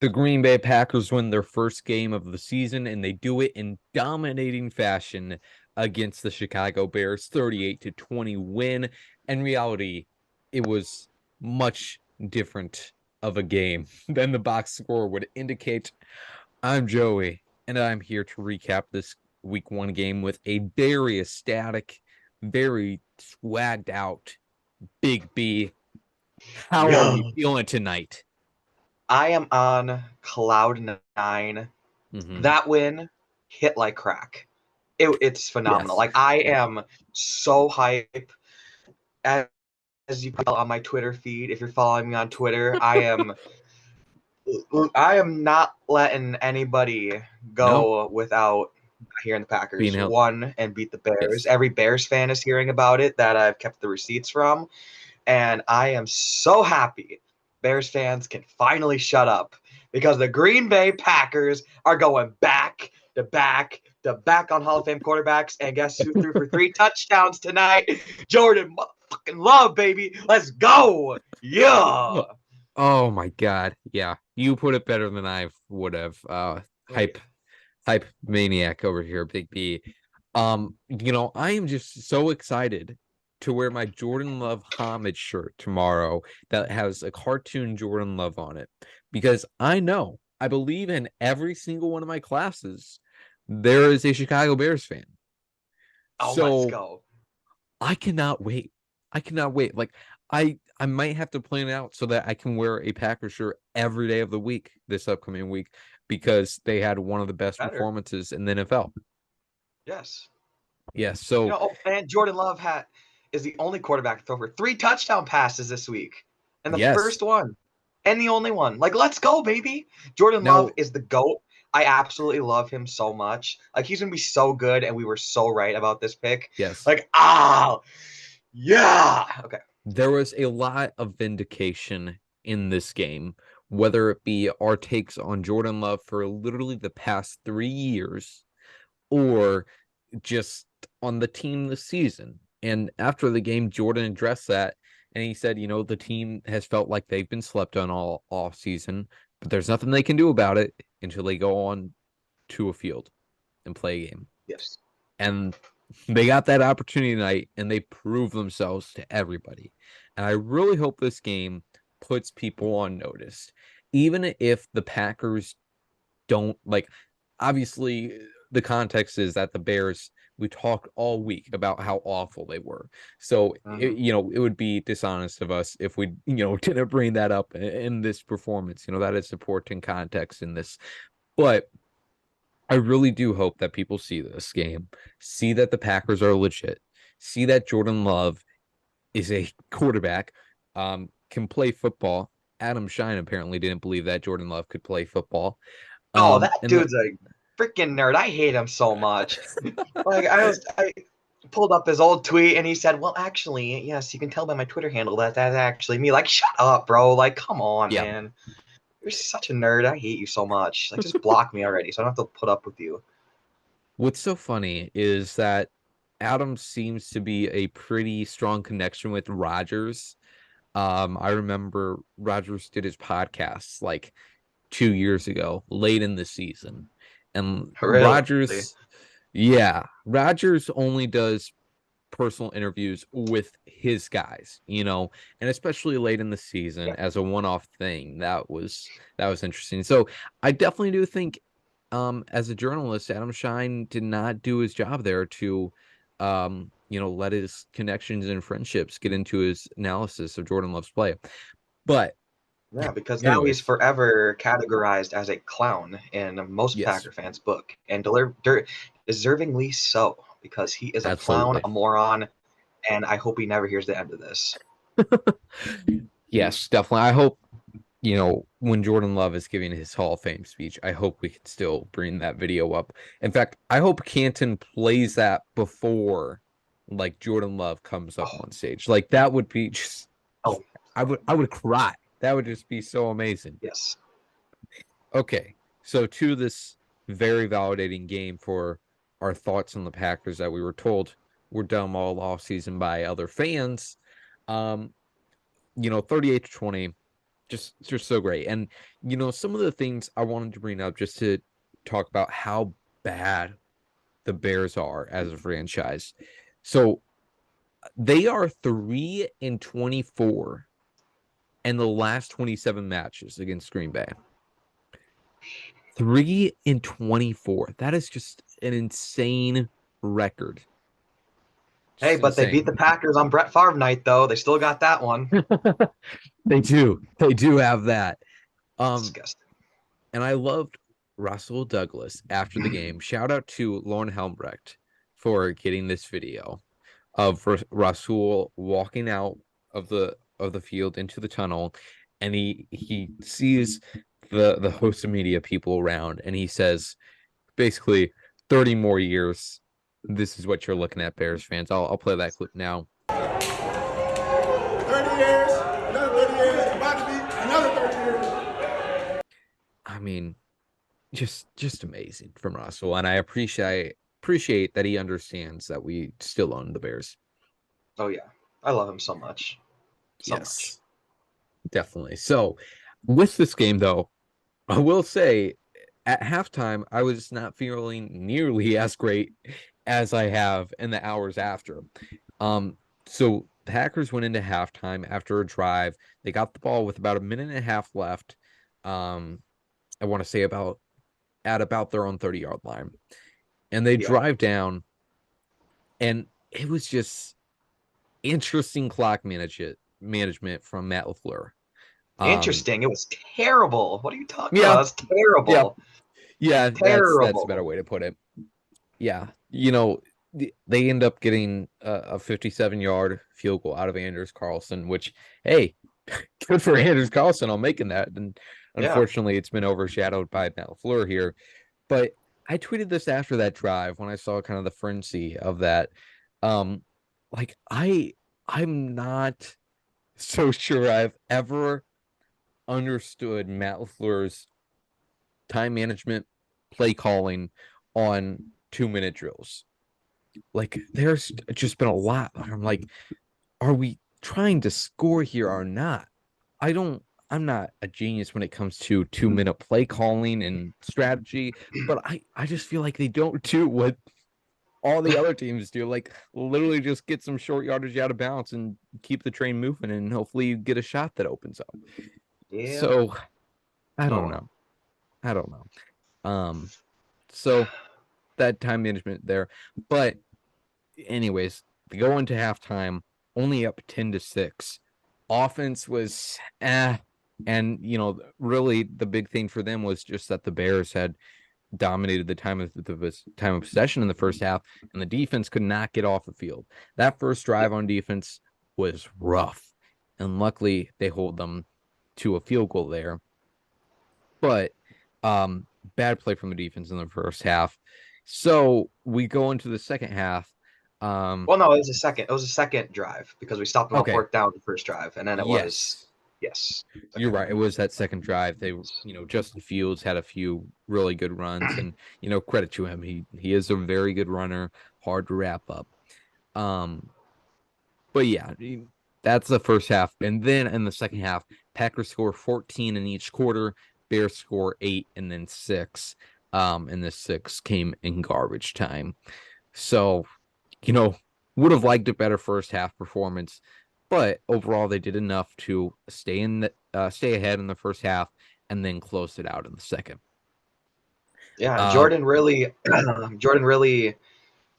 The Green Bay Packers win their first game of the season, and they do it in dominating fashion against the Chicago Bears, 38-20 win. In reality, it was much different of a game than the box score would indicate. I'm Joey, and I'm here to recap this week one game with a very ecstatic, very swagged out Big B. How are you Yo, feeling tonight? I am on cloud nine. Mm-hmm. That win hit like crack. It's phenomenal. Yes. Like I am so hype. As you can tell on my Twitter feed, if you're following me on Twitter, I am not letting anybody No, go without hearing the being Packers held. won and beat the Bears. Yes. Every Bears fan is hearing about it that I've kept the receipts from. And I am so happy Bears fans can finally shut up because the Green Bay Packers are going back to back to back on Hall of Fame quarterbacks. And guess who threw for 3 touchdowns tonight? Jordan fucking Love, baby. Let's go. Yeah. Oh my God. Yeah. You put it better than I would have. Wait. Hype maniac over here, Big B. I am just so excited to wear my Jordan Love homage shirt tomorrow that has a cartoon Jordan Love on it because I believe in every single one of my classes there is a Chicago Bears fan. Oh, let's So go. I cannot wait. I cannot wait. Like I might have to plan it out so that I can wear a Packers shirt every day of the week this upcoming week because they had one of the best Better. performances in the NFL. Yes. Yes, so And Jordan Love is the only quarterback to throw for 3 touchdown passes this week. And the yes. first one. And the only one. Like, let's go, baby. Jordan Love Now, is the GOAT. I absolutely love him so much. Like, he's gonna be so good, and we were so right about this pick. yes. Like, yeah. Okay. There was a lot of vindication in this game, whether it be our takes on Jordan Love for literally the past 3 years or just on the team this season. And after the game, Jordan addressed that and he said, the team has felt like they've been slept on all off season, but there's nothing they can do about it until they go on to a field and play a game. Yes. And they got that opportunity tonight and they proved themselves to everybody. And I really hope this game puts people on notice. Even if the Packers don't like obviously the context is that the Bears we talked all week about how awful they were. So Mm-hmm. it would be dishonest of us if we didn't bring that up in this performance. That is supporting context in this. But I really do hope that people see this game, see that the Packers are legit, see that Jordan Love is a quarterback, can play football. Adam Shine apparently didn't believe that Jordan Love could play football. Oh, that And that dude's a freaking nerd. I hate him so much. Like, I pulled up his old tweet and he said, "Well, actually, yes, you can tell by my Twitter handle that that's actually me." Like, shut up, bro. Like, come on, yeah, man. You're such a nerd. I hate you so much. Like, just block me already, so I don't have to put up with you. what's so funny is that Adam seems to be a pretty strong connection with Rogers. I remember Rogers did his podcast like 2 years ago, late in the season. And Really? Rogers only does personal interviews with his guys, and especially late in the season Yeah. as a one-off thing. That was interesting. So I definitely do think as a journalist, Adam Shine did not do his job there to let his connections and friendships get into his analysis of Jordan Love's play. But Yeah, because now he's anyways, forever categorized as a clown in most yes, Packer fans' book, and deservingly so, because he is a clown, absolutely. a moron, and I hope he never hears the end of this. Yes, definitely. I hope when Jordan Love is giving his Hall of Fame speech, I hope we can still bring that video up. In fact, I hope Canton plays that before like Jordan Love comes up Oh, on stage. Like that would be just oh, I would cry. That would just be so amazing. yes. Okay. So to this very validating game for our thoughts on the Packers that we were told were dumb all off season by other fans. Um, 38-20. just so great. And some of the things I wanted to bring up just to talk about how bad the Bears are as a franchise. So they are 3-24 in the last 27 matches against Green Bay. 3-24. That is just an insane record. Hey, Just but they beat insane. the Packers on Brett Favre night, though. They still got that one. They do. They do have that. Um, Disgusting. and I loved Russell Douglas after the game. Shout out to Lauren Helmbrecht for getting this video of Rasul walking out of the field into the tunnel, and he sees the host of media people around, and he says basically 30 more years. This is what you're looking at, Bears fans. I'll play that clip now. 30 years, another 30 years, about to be another 30 years. I mean, just amazing from Russell, and I appreciate that he understands that we still own the Bears. Oh yeah, I love him so much, so much. Yes, definitely. So, with this game, though, I will say at halftime, I was not feeling nearly as great as I have in the hours after. So the Hackers went into halftime after a drive. They got the ball with about a minute and a half left. I want to say at about their own 30-yard line. And they Yeah, drive down, and it was just interesting clock management from Matt LaFleur. interesting. It was terrible. What are you talking Yeah, about? That's yeah, terrible. yeah. That's a better Terrible. way to put it. Yeah, they end up getting a 57-yard field goal out of Anders Carlson, which, hey, good for Anders Carlson on making that. And Yeah. unfortunately, it's been overshadowed by Matt LaFleur here. But I tweeted this after that drive when I saw kind of the frenzy of that. Um, like I'm not so sure I've ever understood Matt LaFleur's time management, play calling on 2-minute drills. Like, there's just been a lot. I'm like, are we trying to score here or not? I'm not a genius when it comes to 2-minute play calling and strategy, but I just feel like they don't do what all the other teams do. Like, literally just get some short yardage out of bounds and keep the train moving, and hopefully you get a shot that opens up. Yeah. So I Oh don't well. know. I don't know. So that time management there. But anyways, they go into halftime only up 10-6. Offense was and really the big thing for them was just that the Bears had dominated the time of possession in the first half, and the defense could not get off the field. That first drive on defense was rough, and luckily they hold them to a field goal there. But bad play from the defense in the first half. So we go into the second half. Well, no, it was a second. It was a second drive because we stopped them on Okay, fourth down the first drive, and then it was yes, yes, you're second right. It was that second drive. They, Justin Fields had a few really good runs, and credit to him. He is a very good runner, hard to wrap up. Um, but yeah, that's the first half, and then in the second half, Packers score 14 in each quarter. Bears score 8 and then 6. And the 6 came in garbage time. So, would have liked a better first half performance, but overall they did enough to stay ahead in the first half and then close it out in the second. yeah. And Uh, Jordan really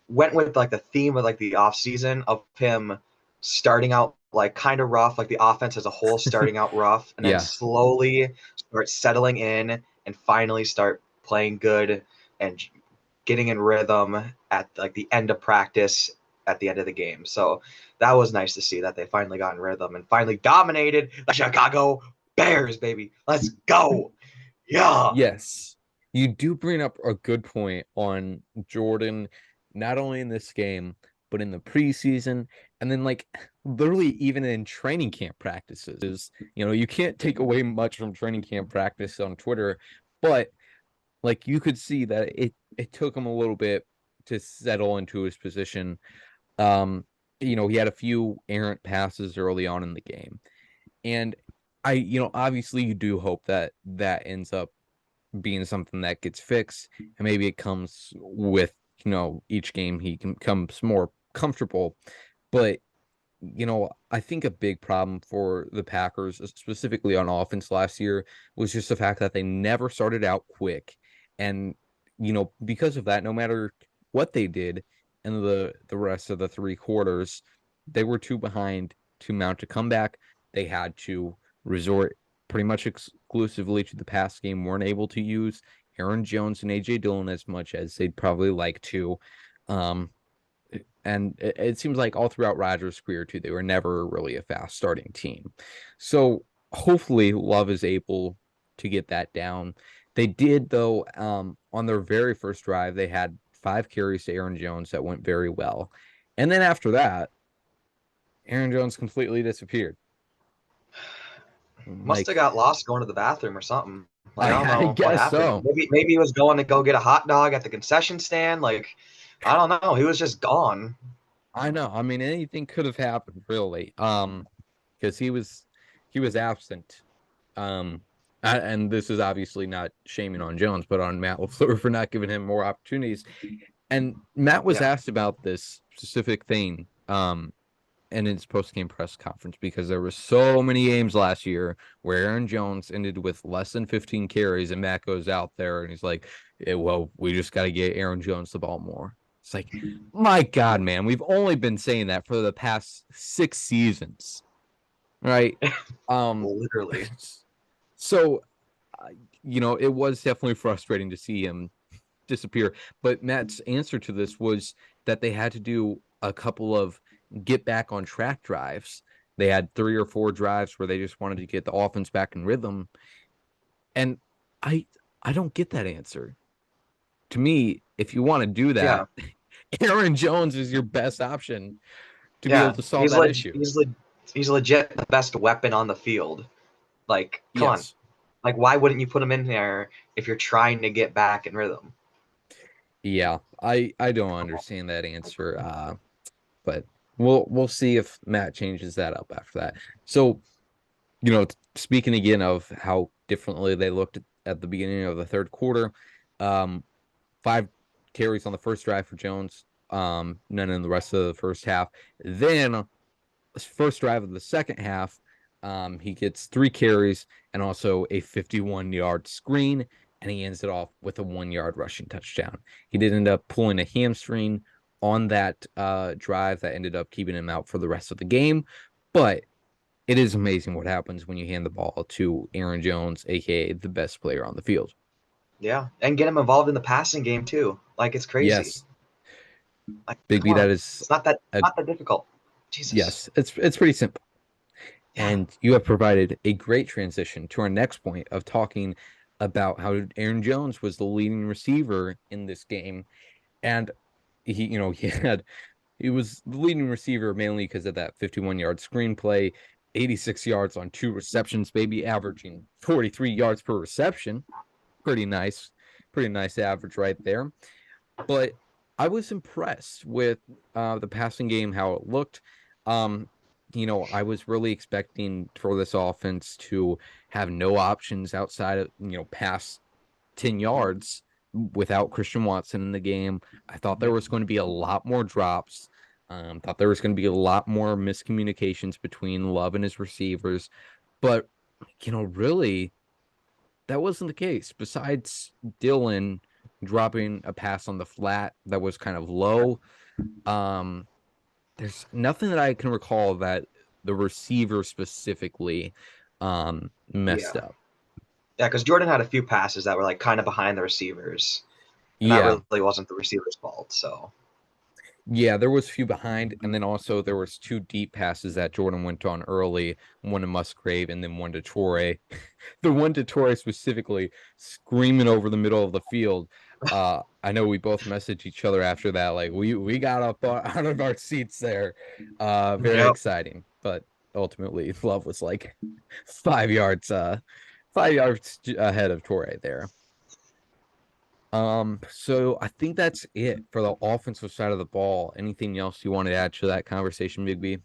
went with like the theme of like the off season of him starting out like kind of rough, like the offense as a whole starting out rough, and then yeah, slowly start settling in and finally start playing good and getting in rhythm at like the end of practice at the end of the game. So that was nice to see that they finally got in rhythm and finally dominated the Chicago Bears, baby. Let's go. Yeah. yes. You do bring up a good point on Jordan, not only in this game, but in the preseason, and then like literally even in training camp practices. You can't take away much from training camp practice on Twitter, but like you could see that it took him a little bit to settle into his position. Um, he had a few errant passes early on in the game. And Obviously you do hope that that ends up being something that gets fixed, and maybe it comes with, each game he becomes more comfortable. But I think a big problem for the Packers, specifically on offense last year, was just the fact that they never started out quick. And, because of that, no matter what they did in the rest of the three quarters, they were too behind to mount a comeback. They had to resort pretty much exclusively to the pass game, weren't able to use Aaron Jones and AJ Dillon as much as they'd probably like to. Um, and it seems like all throughout Rodgers' career, too, they were never really a fast starting team. So hopefully Love is able to get that down. They did, though, on their very first drive, they had 5 carries to Aaron Jones that went very well. And then after that, Aaron Jones completely disappeared. Must have got lost going to the bathroom or something. Like, I don't I know what guess happened. so. Maybe he was going to go get a hot dog at the concession stand. Like, I don't know. He was just gone. I know. I mean, anything could have happened, really. Because he was absent. Um, and this is obviously not shaming on Jones, but on Matt LaFleur for not giving him more opportunities. And Matt was Yeah. asked about this specific thing, in his post-game press conference, because there were so many games last year where Aaron Jones ended with less than 15 carries, and Matt goes out there and he's like, well, we just got to get Aaron Jones the ball more. It's like, my God, man, we've only been saying that for the past 6 seasons, right? Literally. So, it was definitely frustrating to see him disappear. But Matt's answer to this was that they had to do a couple of get back on track drives. They had 3 or 4 drives where they just wanted to get the offense back in rhythm. And I I don't get that answer. To me, if you want to do Yeah. that, Aaron Jones is your best option to be able Yeah. to solve that issue. He's legit the best weapon on the field. Like, come on. Yes. Like, why wouldn't you put him in there if you're trying to get back in rhythm? Yeah, I don't understand that answer. But we'll see if Matt changes that up after that. So, speaking again of how differently they looked at the beginning of the third quarter, 5 carries on the first drive for Jones, none in the rest of the first half. Then, first drive of the second half, he gets 3 carries and also a 51-yard screen, and he ends it off with a 1-yard rushing touchdown. He did end up pulling a hamstring on that drive that ended up keeping him out for the rest of the game, but it is amazing what happens when you hand the ball to Aaron Jones, aka the best player on the field. Yeah. And get him involved in the passing game too. Like, it's crazy. Yes, Like, Big come B, that on. is It's not that a, not that difficult. Jesus. yes, it's pretty simple. Yeah. And you have provided a great transition to our next point of talking about how Aaron Jones was the leading receiver in this game. And he was the leading receiver mainly because of that 51-yard screenplay, 86 yards on 2 receptions, maybe averaging 43 yards per reception. Pretty nice average right there. But I was impressed with the passing game, how it looked. Um, I was really expecting for this offense to have no options outside of, past 10 yards without Christian Watson in the game. I thought there was going to be a lot more drops. Thought there was going to be a lot more miscommunications between Love and his receivers. But, really, that wasn't the case. Besides Dylan dropping a pass on the flat that was kind of low, um, there's nothing that I can recall that the receiver specifically messed Yeah. up. Yeah, because Jordan had a few passes that were like kind of behind the receivers. And that Yeah. really wasn't the receiver's fault. So Yeah, there was a few behind, and then also there was 2 deep passes that Jordan went on early, one to Musgrave and then one to Torrey. The one to Torrey specifically screaming over the middle of the field. I know we both messaged each other after that, like we got up out of our seats there. Very yep. exciting, but ultimately Love was like 5 yards ahead of Torrey there. So I think that's it for the offensive side of the ball. Anything else you want to add to that conversation, Big B?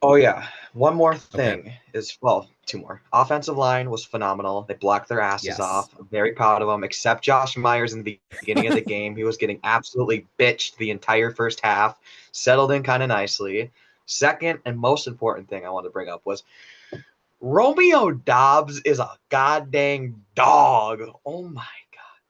Oh yeah. One more Okay. thing is, well, two more. Offensive line was phenomenal. They blocked their asses Yes. off. I'm very proud of them. Except Josh Myers in the beginning of the game, he was getting absolutely bitched the entire first half. Settled in kind of nicely. Second and most important thing I wanted to bring up was Romeo Dobbs is a goddamn dog. Oh my god,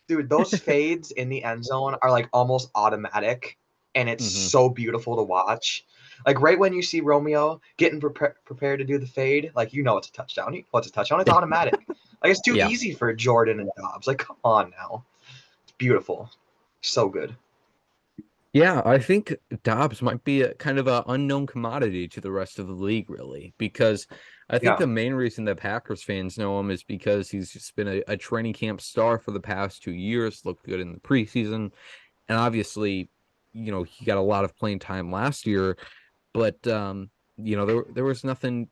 dude, those fades in the end zone are like almost automatic, and it's Hmm. so beautiful to watch. Like right when you see Romeo getting prepared to do the fade, like you know it's a touchdown. You know it's a touchdown. It's automatic. Like it's too Yeah. easy for Jordan and Dobbs. Like come on now, it's beautiful, so good. Yeah, I think Dobbs might be a kind of an unknown commodity to the rest of the league, really, because I think Yeah, the main reason that Packers fans know him is because he's just been a training camp star for the past 2 years, looked good in the preseason, and obviously, he got a lot of playing time last year, but there was nothing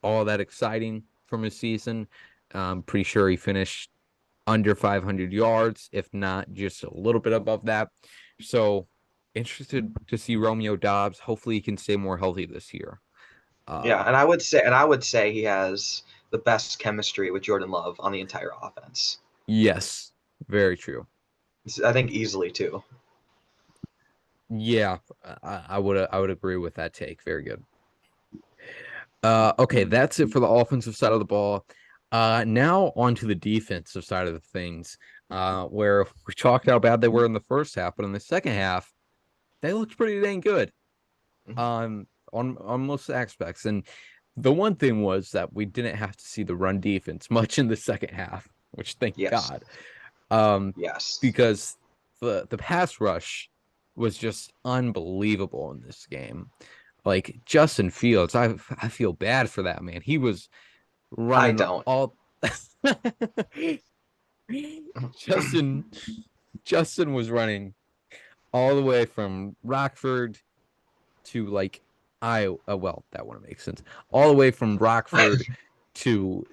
all that exciting from his season. I'm pretty sure he finished under 500 yards, if not just a little bit above that. So interested to see Romeo Dobbs. Hopefully, he can stay more healthy this year. yeah, Uh, and I would say he has the best chemistry with Jordan Love on the entire offense. yes, very true. I think easily too. Yeah, I would agree with that take. Very good. Okay, that's it for the offensive side of the ball. Now on to the defensive side of the things, where we talked how bad they were in the first half, but in the second half, they looked pretty dang good. On most aspects. And the one thing was that we didn't have to see the run defense much in the second half, which thank Yes, God. Um, yes. because the pass rush was just unbelievable in this game. Like Justin Fields, I feel bad for that man. He was I running don't. all Justin Justin was running all the way from Rockford to like Iowa. Well, that wouldn't make sense. All the way from Rockford to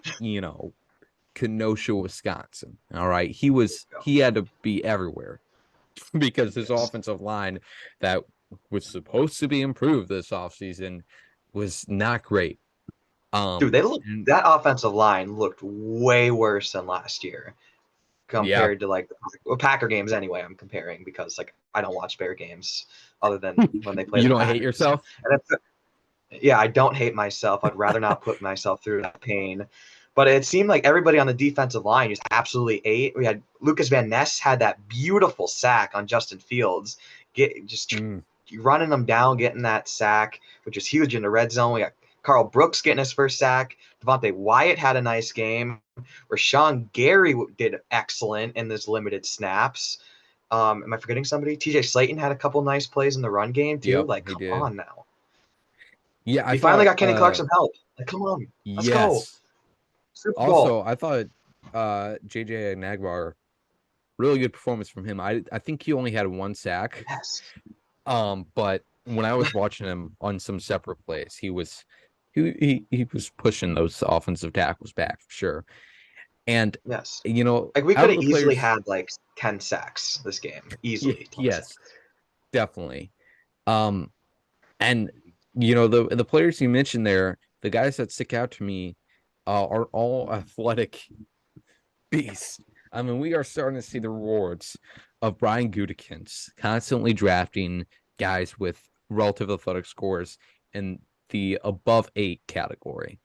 Kenosha, Wisconsin. All right, he had to be everywhere because his Yes. offensive line that was supposed to be improved this offseason was not great. Dude, they look And that offensive line looked way worse than last year yeah, compared to like well, Packer games anyway. I'm comparing because like I don't watch Bear games other than when they play you the don't hate Packers. yourself. And yeah, I don't hate myself. I'd rather not put myself through that pain. But it seemed like everybody on the defensive line just absolutely ate. We had Lucas Van Ness had that beautiful sack on Justin Fields, Mm, running them down, getting that sack, which was huge in the red zone. We got Carl Brooks getting his first sack. Devontae Wyatt had a nice game. Rashawn Gary did excellent in this limited snaps. Am I forgetting somebody? TJ Slayton had a couple nice plays in the run game too. yep, Like, he come did. on now. Yeah, I He finally thought got Kenny Clark some help. Like, come on, let's go. yes. Super Bowl. Also, I thought JJ Nagbar, really good performance from him. I think he only had one sack. Yes. But when I was watching him on some separate plays, he was pushing those offensive tackles back for sure. And Yes. Like we out could of have the easily players, had like 10 sacks this game. Easily 10 yes, sacks. definitely. Um, and the players you mentioned there, the guys that stick out to me, are all athletic beasts. I mean, we are starting to see the rewards of Brian Gutekunst constantly drafting guys with relative athletic scores in the above 8 category,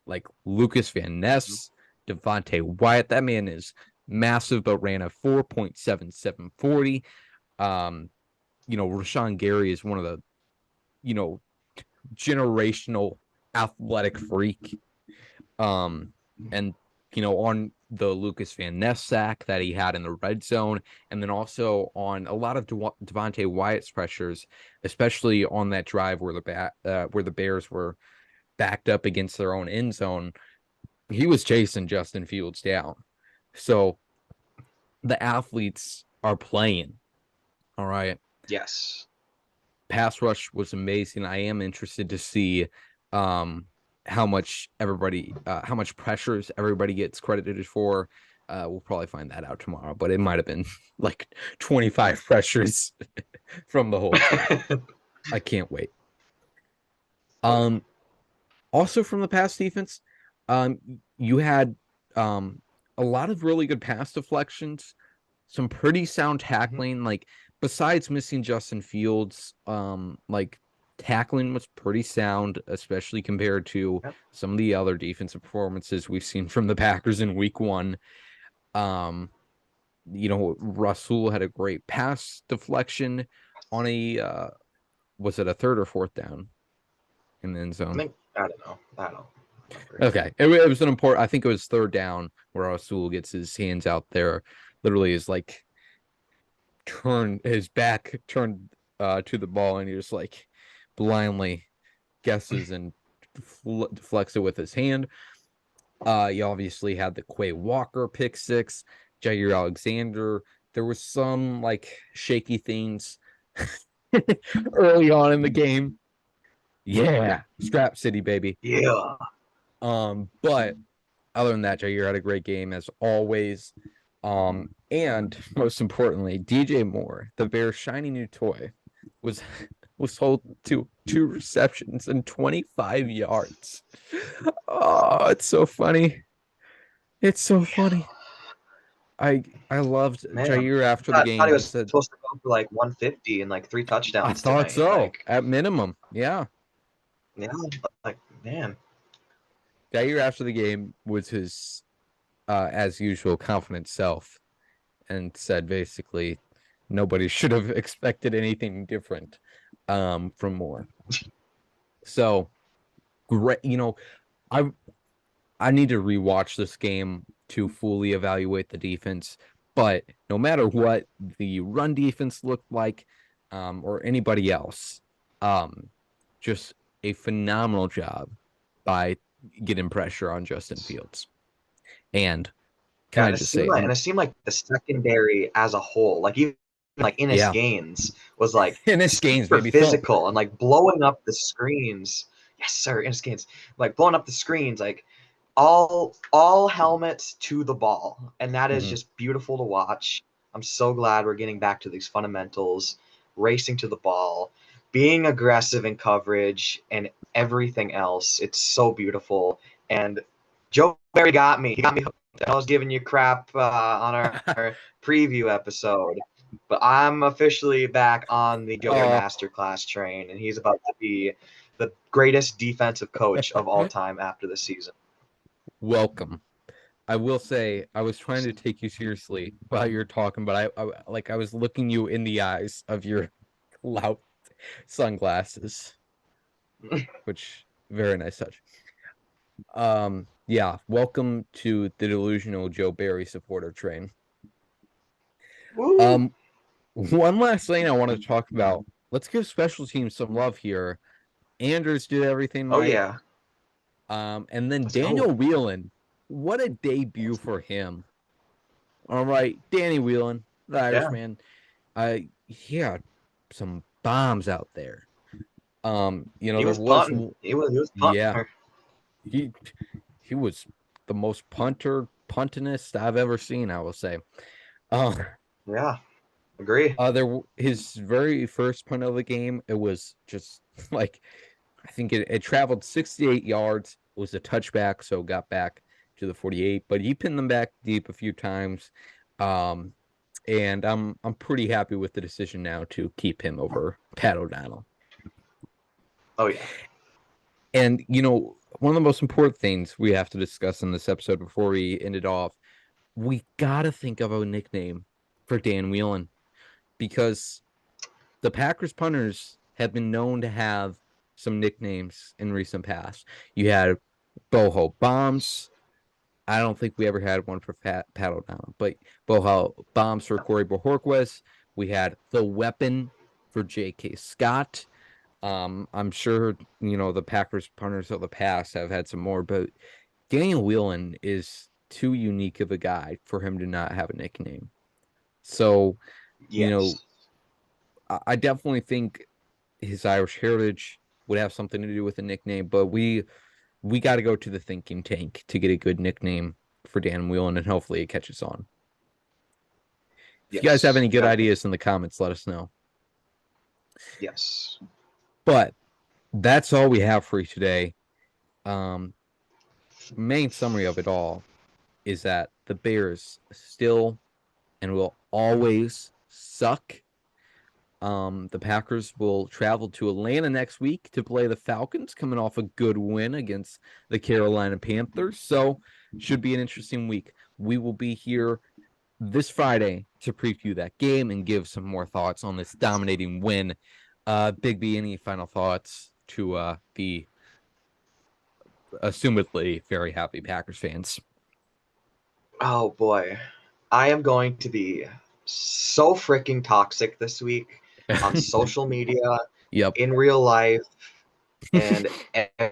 like Lucas Van Mhm. Ness, Devontae Wyatt. That man is massive, but ran a 4.7740. Um, Rashawn Gary is one of the, you know, generational athletic freak. Um, and on the Lucas Van Ness sack that he had in the red zone, and then also on a lot of Devontae Wyatt's pressures, especially on that drive where the Bears were backed up against their own end zone, he was chasing Justin Fields down. So the athletes are playing. All right. Yes. Pass rush was amazing. I am interested to see um how much pressures everybody gets credited for. We'll probably find that out tomorrow, but it might have been like 25 pressures from the whole team. I can't wait. Also from the pass defense, you had a lot of really good pass deflections, some pretty sound Mhm. tackling. Like besides missing Justin Fields, like tackling was pretty sound, especially compared to Yep. some of the other defensive performances we've seen from the Packers in week one. Um, Russell had a great pass deflection on a was it a third or fourth down in the end zone? I don't know. I don't remember. Okay. It was an important, I think it was third down where Rasul gets his hands out there, literally is like his back turned to the ball, and he just like blindly guesses and deflects it with his hand. You obviously had the Quay Walker pick six, Jair Alexander. There was some like shaky things early on in the game. Yeah, Strap City, baby. Yeah. But other than that, Jair had a great game as always. And most importantly, DJ Moore, the Bears' shiny new toy, was was sold to 2 receptions and 25 yards. Oh, it's so funny. It's so funny. I loved Man, Jair after the I thought game. he He was said, supposed to go for like 150 and like 3 I touchdowns thought tonight. so, Like, at minimum. Yeah. yeah, like man. Jair after the game was his as usual confident self, and said basically nobody should have expected anything different from Moore. So great, I I need to rewatch this game to fully evaluate the defense. But no matter what the run defense looked like, or anybody else, just a phenomenal job by getting pressure on Justin Fields. And can Yeah, I just say, it seemed like the secondary as a whole, like even like Innis yeah, Gaines was like in this game's super baby thump. physical and like blowing up the screens. Yes, sir, Innis Gaines, like blowing up the screens, like all helmets to the ball, and that is Mm-hmm. just beautiful to watch. I'm so glad we're getting back to these fundamentals, racing to the ball, being aggressive in coverage, and everything else. It's so beautiful. And Joe Barry got me. He got me hooked. I was giving you crap on our preview episode, but I'm officially back on the Joe Barry masterclass train, and he's about to be the greatest defensive coach of all time after this season. Welcome. I will say I was trying to take you seriously while you're talking, but I was looking you in the eyes of your clout sunglasses, which very nice touch. Yeah, welcome to the delusional Joe Barry supporter train. Woo! One last thing I want to talk about. Let's give special teams some love here. Andrews did everything Oh right. yeah. And then Let's Daniel go. Whelan, what a debut for him. All right, Danny Whelan, the Yeah. Irishman. He had some bombs out there. He There was was punting. He was yeah, punting. he he was the most puntinest I've ever seen, I will say. Uh, Yeah. Agree. his very first punt of the game, it was just like I think it traveled 68 yards. It was a touchback, so got back to the 48, but he pinned them back deep a few times. And I'm pretty happy with the decision now to keep him over Pat O'Donnell. Oh yeah. And one of the most important things we have to discuss in this episode before we end it off, we gotta think of a nickname for Dan Whelan, because the Packers punters have been known to have some nicknames in recent past. You had Boho Bombs. I don't think we ever had one for Pat O'Donnell, but Boho Bombs for Corey Bojorquez. We had The Weapon for J.K. Scott. I'm sure, the Packers punters of the past have had some more, but Daniel Whelan is too unique of a guy for him to not have a nickname. So, you know, Yes. I definitely think his Irish heritage would have something to do with a nickname, but we got to go to the thinking tank to get a good nickname for Dan Whelan, and hopefully it catches on. If you guys have Yes. any good Gotta think. ideas in the comments, let us know. Yes. But That's all we have for you today. Main summary of it all is that the Bears still and will always suck. The Packers will travel to Atlanta next week to play the Falcons, coming off a good win against the Carolina Panthers. So, should be an interesting week. We will be here this Friday to preview that game and give some more thoughts on this dominating win. Big B, any final thoughts to the assumedly very happy Packers fans? Oh boy. I am going to be so freaking toxic this week on social media, Yep. in real life, and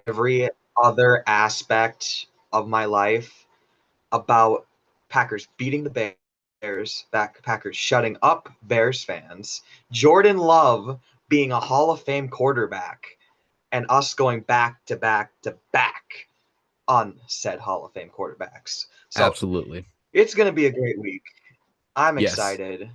every other aspect of my life about Packers beating the Bears, Packers shutting up Bears fans, Jordan Love being a Hall of Fame quarterback, and us going back to back to back on said Hall of Fame quarterbacks. So Absolutely. it's going to be a great week. I'm Yes. excited.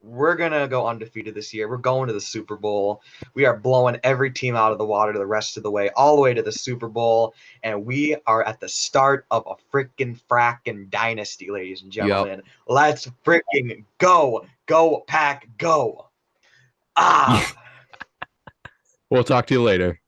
We're going to go undefeated this year. We're going to the Super Bowl. We are blowing every team out of the water the rest of the way, all the way to the Super Bowl. And we are at the start of a freaking fracking dynasty, ladies and Yep. gentlemen. Let's freaking go. Go, Pack, go. Ah. We'll talk to you later.